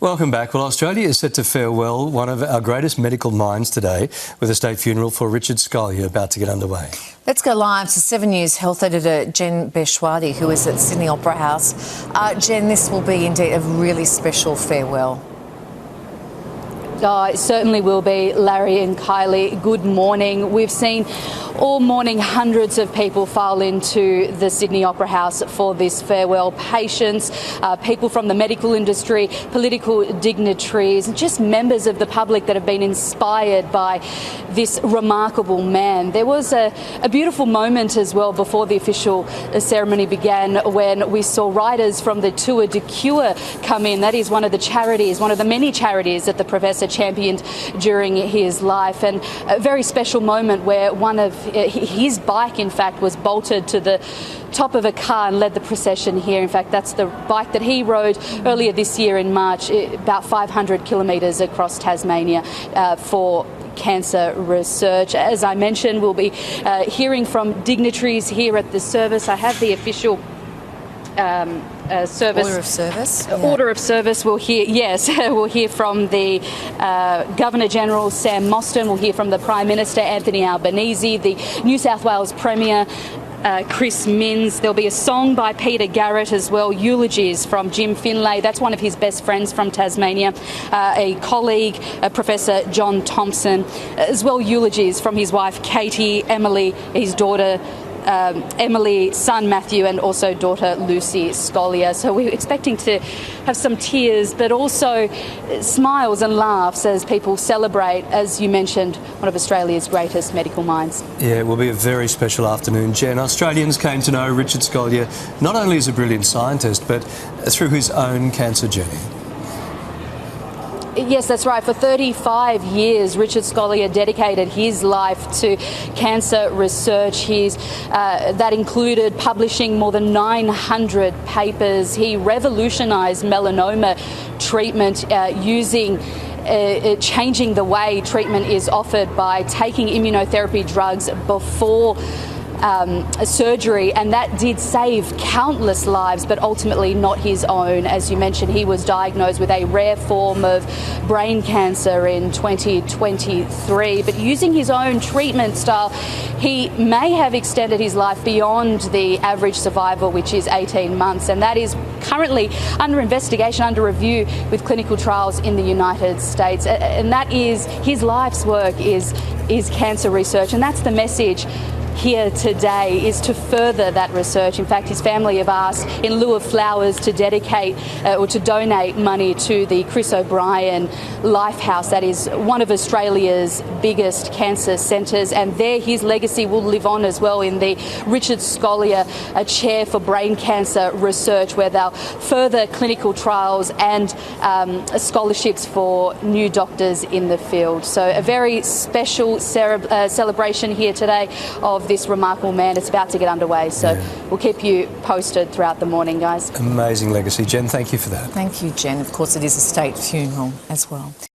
Welcome back. Well, Australia is set to farewell one of our greatest medical minds today with a state funeral for Richard Scolyer about to get underway. Let's go live to 7 News health editor Jen Beshwadi, who is at Sydney Opera House. Jen, this will be indeed a really special farewell. It certainly will be, Larry and Kylie. Good morning. We've seen all morning hundreds of people file into the Sydney Opera House for this farewell. Patients, people from the medical industry, political dignitaries, just members of the public that have been inspired by this remarkable man. There was a beautiful moment as well before the official ceremony began when we saw riders from the Tour de Cure come in. That is one of the charities, one of the many charities that the Professor championed during his life, and a very special moment where one of his bike in fact was bolted to the top of a car and led the procession here. In fact, that's the bike that he rode earlier this year in March, about 500 kilometres across Tasmania for cancer research. As I mentioned, we'll be hearing from dignitaries here at the service. I have the official service. Order of service. Order of service. We'll hear, yes, we'll hear from the Governor General Sam Mostyn. We'll hear from the Prime Minister Anthony Albanese, the New South Wales Premier Chris Minns. There'll be a song by Peter Garrett as well, eulogies from Jim Finlay, that's one of his best friends from Tasmania, a colleague, Professor John Thompson, as well eulogies from his wife Katie, Emily, his daughter Emily, son Matthew, and also daughter Lucy Scolyer. So we're expecting to have some tears, but also smiles and laughs as people celebrate, as you mentioned, one of Australia's greatest medical minds. Yeah, it will be a very special afternoon, Jen. Australians came to know Richard Scolyer not only as a brilliant scientist, but through his own cancer journey. Yes, that's right. For 35 years, Richard Scolyer dedicated his life to cancer research. That included publishing more than 900 papers. He revolutionised melanoma treatment changing the way treatment is offered by taking immunotherapy drugs before surgery, and that did save countless lives, but ultimately not his own. As you mentioned, he was diagnosed with a rare form of brain cancer in 2023, but using his own treatment style, he may have extended his life beyond the average survival, which is 18 months, and that is currently under investigation, under review with clinical trials in the United States. And that is his life's work is cancer research, and that's the message here today, is to further that research. In fact, his family have asked, in lieu of flowers, to dedicate or to donate money to the Chris O'Brien Lifehouse. That is one of Australia's biggest cancer centres, and there his legacy will live on as well in the Richard Scolyer Chair for Brain Cancer Research, where they'll further clinical trials and scholarships for new doctors in the field. So a very special celebration here today of this remarkable man. It's about to get underway, so we'll keep you posted throughout the morning, guys. Amazing legacy. Jen, thank you for that. Thank you, Jen. Of course, it is a state funeral as well.